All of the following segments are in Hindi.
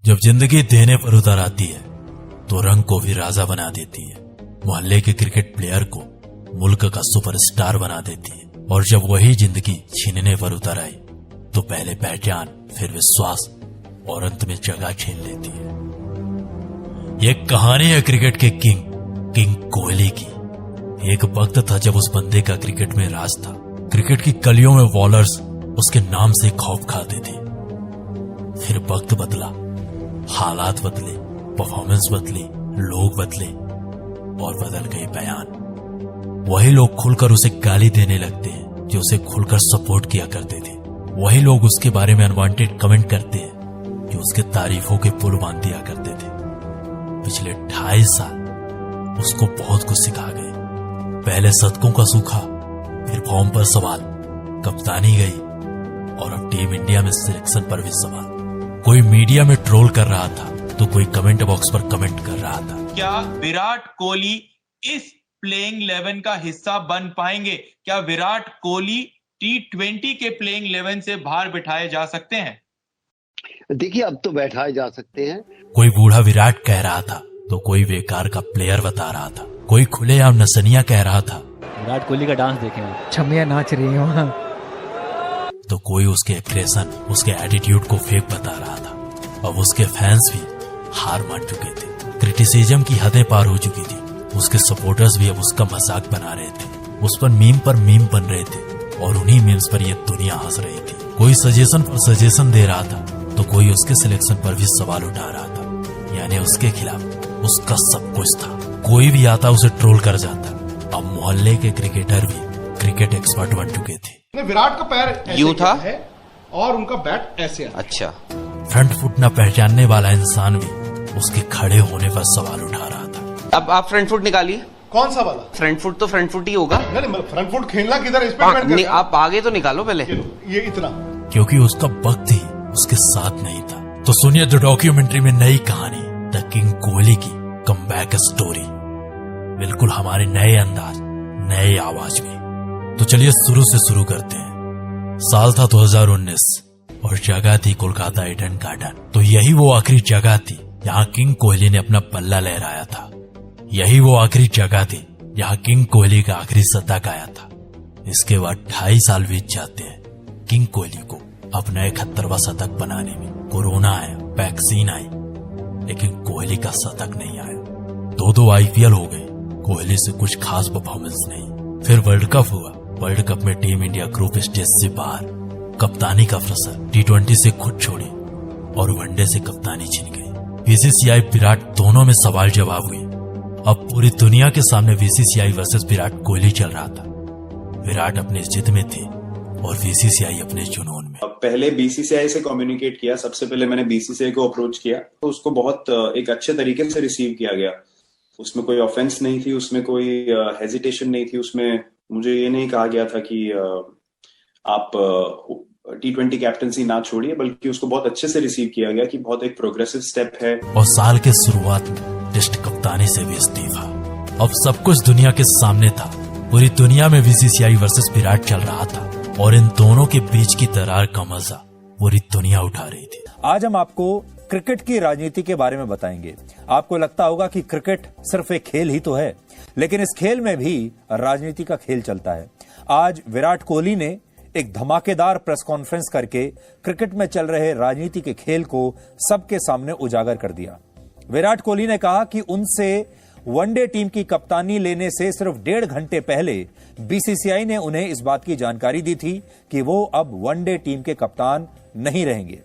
जब जिंदगी देने पर उतर आती है तो रंग को भी राजा बना देती है। मोहल्ले के क्रिकेट प्लेयर को मुल्क का सुपरस्टार बना देती है। और जब वही जिंदगी छीनने पर उतर आई तो पहले पहचान, फिर विश्वास और अंत में जगह छीन लेती है। यह कहानी है क्रिकेट के किंग कोहली की। एक वक्त था जब उस बंदे का क्रिकेट में राज था। क्रिकेट की गलियों में बॉलर्स उसके नाम से खौफ खाते थे। फिर वक्त बदला, हालात बदले, परफॉर्मेंस बदली, लोग बदले और बदल गए बयान। वही लोग खुलकर उसे गाली देने लगते हैं जो उसे खुलकर सपोर्ट किया करते थे। वही लोग उसके बारे में अनवांटेड कमेंट करते हैं जो उसके तारीफों के पुल बांध दिया करते थे। पिछले 2.5 साल उसको बहुत कुछ सिखा गए। पहले शतकों का सूखा, फिर फॉर्म पर सवाल, कप्तानी गई और अब टीम इंडिया में सिलेक्शन पर भी सवाल। कोई मीडिया में ट्रोल कर रहा था तो कोई कमेंट बॉक्स पर कमेंट कर रहा था। क्या विराट कोहली इस प्लेइंग 11 का हिस्सा बन पाएंगे? क्या विराट कोहली T20 के प्लेइंग 11 से बाहर बिठाए जा सकते हैं? देखिए, अब तो बैठाए जा सकते हैं। कोई बूढ़ा विराट कह रहा था तो कोई बेकार का प्लेयर बता रहा था। कोई खुलेआम नसनिया कह रहा था। विराट कोहली का डांस देखें, छमिया नाच रही है वहां। तो कोई उसके एग्रेशन, उसके एटीट्यूड को फेक बता रहा था। अब उसके फैंस भी हार मान चुके थे। क्रिटिसिज्म की हदें पार हो चुकी थी। उसके सपोर्टर्स भी अब उसका मजाक बना रहे थे। उस पर मीम बन रहे थे और उन्हीं मीम्स पर यह दुनिया हंस रही थी। कोई सजेशन पर सजेशन दे रहा था तो कोई उसके सिलेक्शन पर भी सवाल उठा रहा था। यानी उसके खिलाफ उसका सब कुछ था। कोई भी आता उसे ट्रोल कर जाता। अब मोहल्ले के क्रिकेटर भी क्रिकेट एक्सपर्ट बन चुके थे। विराट का पैर ऐसे यूं था है और उनका बैट ऐसे है। अच्छा, फ्रंट फुट न पहचानने वाला इंसान भी उसके खड़े होने पर सवाल उठा रहा था। अब आप फ्रंट फुट निकालिए। कौन सा वाला? फ्रंट फुट तो फ्रंट फुट ही होगा। नहीं, फ्रंट फुट खेलना किधर है, इस पे डिपेंड करता है। आप आगे तो निकालो पहले। ये इतना, क्योंकि उसका वक्त ही उसके साथ नहीं था। तो सुनिए द डॉक्यूमेंट्री में नई कहानी, द किंग कोहली की कमबैक स्टोरी। बिल्कुल हमारे नए अंदाज, नए आवाज में। तो चलिए शुरू से शुरू करते हैं। साल था 2019 और जगह थी कोलकाता ईडन गार्डन। तो यही वो आखिरी जगह थी जहां किंग कोहली ने अपना पल्ला लहराया था। यही वो आखिरी जगह थी जहां किंग कोहली का आखिरी शतक आया था। इसके बाद 2.5 साल बीत जाते हैं किंग कोहली को अपना 71वां शतक बनाने में। कोरोना आया, वैक्सीन आई, लेकिन कोहली का शतक नहीं आया। 2 IPL हो गए, कोहली से कुछ खास परफॉर्मेंस नहीं। फिर वर्ल्ड कप हुआ। वर्ल्ड कप में टीम इंडिया ग्रुप स्टेज से बाहर। कप्तानी का प्रेशर, T20 से खुद छोड़ी और वनडे से कप्तानी छिन गई। BCCI विराट दोनों में सवाल जवाब हुए। अब पूरी दुनिया के सामने BCCI वर्सेस विराट कोहली चल रहा था। विराट अपने जिद में थे और BCCI अपने जुनून में। पहले BCCI से कम्युनिकेट किया। सबसे पहले मैंने BCCI को अप्रोच किया तो उसको बहुत एक अच्छे तरीके से रिसीव किया गया। उसमें कोई ऑफेंस नहीं थी, उसमें कोई हेजिटेशन नहीं थी। उसमें मुझे ये नहीं कहा गया था कि आप T20 कैप्टनसी ना छोड़िए, बल्कि उसको बहुत अच्छे से रिसीव किया गया कि बहुत एक प्रोग्रेसिव स्टेप है। और साल के शुरुआत में टेस्ट कप्तानी से भी इस्तीफा। अब सब कुछ दुनिया के सामने था। पूरी दुनिया में BCCI वर्सेस विराट चल रहा था और इन दोनों के बीच की दरार का मजा पूरी दुनिया उठा रही थी। आज हम आपको क्रिकेट की राजनीति के बारे में बताएंगे। आपको लगता होगा कि क्रिकेट सिर्फ एक खेल ही तो है, लेकिन इस खेल में भी राजनीति का खेल चलता है। आज विराट कोहली ने एक धमाकेदार प्रेस कॉन्फ्रेंस करके क्रिकेट में चल रहे राजनीति के खेल को सबके सामने उजागर कर दिया। विराट कोहली ने कहा कि उनसे वनडे टीम की कप्तानी लेने से सिर्फ 1.5 घंटे पहले BCCI ने उन्हें इस बात की जानकारी दी थी कि वो अब वनडे टीम के कप्तान नहीं रहेंगे।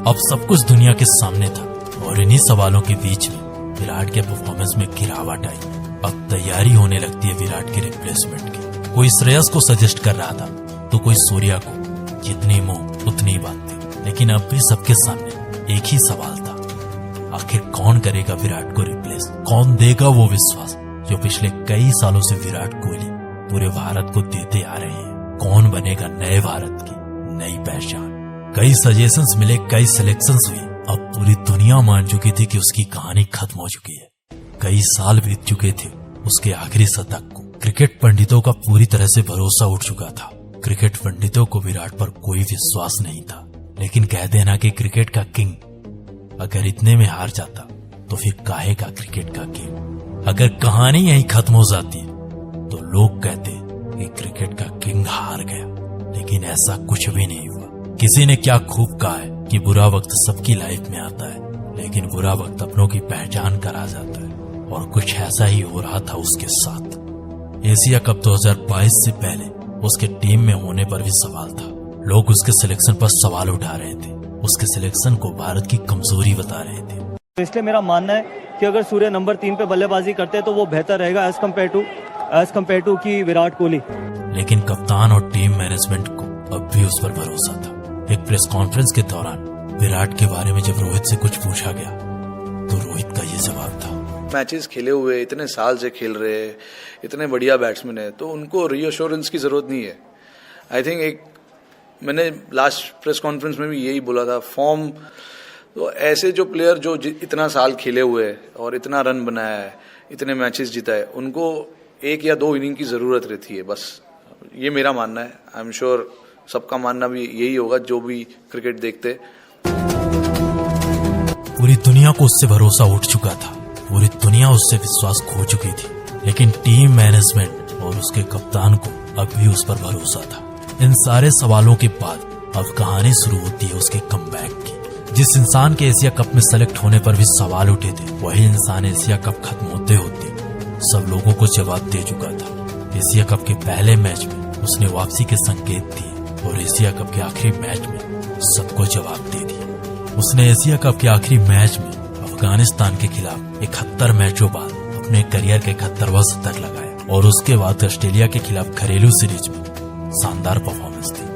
अब सब कुछ दुनिया के सामने था और इन्हीं सवालों के बीच में विराट के परफॉर्मेंस में गिरावट आई। अब तैयारी होने लगती है विराट के रिप्लेसमेंट की। कोई श्रेयस को सजेस्ट कर रहा था तो कोई सूर्या को। जितनी मुंह उतनी बात थी, लेकिन अब भी सबके सामने एक ही सवाल था, आखिर कौन करेगा विराट को रिप्लेस? कौन देगा वो विश्वास जो पिछले कई सालों से विराट कोहली पूरे भारत को देते आ रहे हैं? कौन बनेगा नए भारत की नई पहचान? कई सजेशंस मिले, कई सिलेक्शंस हुई। अब पूरी दुनिया मान चुकी थी कि उसकी कहानी खत्म हो चुकी है। कई साल बीत चुके थे उसके आखिरी शतक को। क्रिकेट पंडितों का पूरी तरह से भरोसा उठ चुका था। क्रिकेट पंडितों को विराट पर कोई विश्वास नहीं था, लेकिन कहते हैं ना कि क्रिकेट का किंग अगर इतने में हार जाता तो फिर काहे का क्रिकेट का गेम। अगर कहानी यहीं खत्म हो जाती तो लोग कहते कि क्रिकेट का किंग हार गया, लेकिन ऐसा कुछ भी नहीं हुआ। किसी ने क्या खूब कहा है कि बुरा वक्त सबकी लाइफ में आता है, लेकिन बुरा वक्त अपनों की पहचान करा जाता है, और कुछ ऐसा ही हो रहा था उसके साथ। एशिया कप 2022 से पहले उसके टीम में होने पर भी सवाल था। लोग उसके सिलेक्शन पर सवाल उठा रहे थे, उसके सिलेक्शन को भारत की कमजोरी बता रहे थे। इसलिए मेरा मानना है कि अगर सूर्य नंबर 3 पे बल्लेबाजी करते तो वो बेहतर रहेगा एज कम्पेयर टू की विराट कोहली। लेकिन कप्तान और टीम मैनेजमेंट को अब भी उस पर भरोसा था। एक प्रेस कॉन्फ्रेंस के दौरान विराट के बारे में जब रोहित से कुछ पूछा गया तो रोहित का ये जवाब था, मैचेस खेले हुए, इतने साल से खेल रहे, इतने बढ़िया बैट्समैन है, तो उनको रीअश्योरेंस की जरूरत नहीं है। आई थिंक मैंने लास्ट प्रेस कॉन्फ्रेंस में भी यही बोला था, फॉर्म तो ऐसे जो प्लेयर जो इतना साल खेले हुए और इतना रन बनाया है, इतने मैचेस जीता है, उनको 1 या 2 इनिंग की जरूरत रहती है, बस ये मेरा मानना है। आई एम श्योर सबका मानना भी यही होगा जो भी क्रिकेट देखते। पूरी दुनिया को उससे भरोसा उठ चुका था, पूरी दुनिया उससे विश्वास खो चुकी थी, लेकिन टीम मैनेजमेंट और उसके कप्तान को अब भी उस पर भरोसा था। इन सारे सवालों के बाद अब कहानी शुरू होती है उसके कमबैक की। जिस इंसान के एशिया कप में सेलेक्ट होने पर भी सवाल उठे थे, वही इंसान एशिया कप खत्म होते होते सब लोगों को जवाब दे चुका था। एशिया कप के पहले मैच में उसने वापसी के संकेत दिए और एशिया कप के आखिरी मैच में सबको जवाब दे दिया। उसने एशिया कप के आखिरी मैच में अफगानिस्तान के खिलाफ 71 मैचों बाद अपने करियर के 71वां शतक लगाया और उसके बाद ऑस्ट्रेलिया के खिलाफ घरेलू सीरीज में शानदार परफॉर्मेंस दी।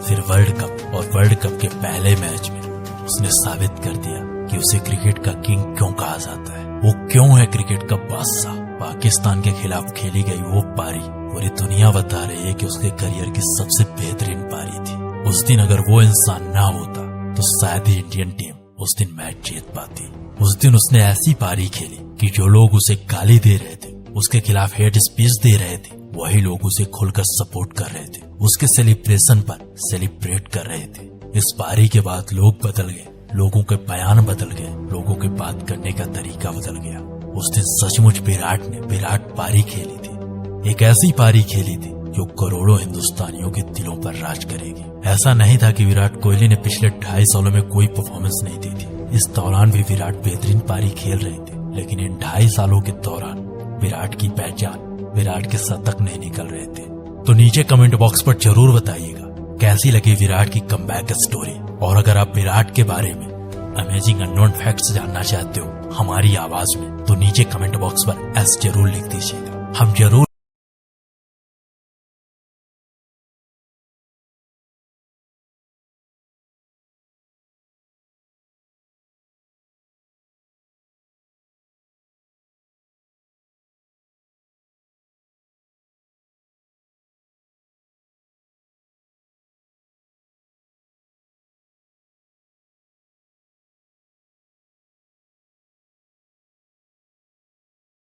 फिर वर्ल्ड कप और वर्ल्ड कप के पहले मैच में उसने साबित कर दिया कि उसे क्रिकेट का किंग क्यों कहा जाता है, वो क्यों है क्रिकेट का बादशाह। पाकिस्तान के खिलाफ खेली गई वो पारी पूरी दुनिया बता रही है कि उसके करियर की सबसे बेहतरीन पारी थी। उस दिन अगर वो इंसान ना होता तो शायद ही इंडियन टीम उस दिन मैच जीत पाती। उस दिन उसने ऐसी पारी खेली कि जो लोग उसे गाली दे रहे थे, उसके खिलाफ हेट स्पीच दे रहे थे, वही लोग उसे खुलकर सपोर्ट कर रहे थे, उसके सेलिब्रेशन पर सेलिब्रेट कर रहे थे। इस पारी के बाद लोग बदल गए, लोगों के बयान बदल गए, लोगों के बात करने का तरीका बदल गया। उस दिन सचमुच विराट ने विराट पारी खेली थी, एक ऐसी पारी खेली थी जो करोड़ों हिंदुस्तानियों के दिलों पर राज करेगी। ऐसा नहीं था कि विराट कोहली ने पिछले 2.5 सालों में कोई परफॉर्मेंस नहीं दी थी, इस दौरान भी विराट बेहतरीन पारी खेल रहे थे, लेकिन इन 2.5 सालों के दौरान विराट की पहचान, विराट के शतक नहीं निकल रहे थे। तो नीचे कमेंट बॉक्स पर जरूर बताइएगा कैसी लगी विराट की कमबैक स्टोरी, और अगर आप विराट के बारे में अमेजिंग अननोन फैक्ट्स जानना चाहते हो हमारी आवाज में, तो नीचे कमेंट बॉक्स पर एस जरूर लिख दीजिएगा। हम जरूर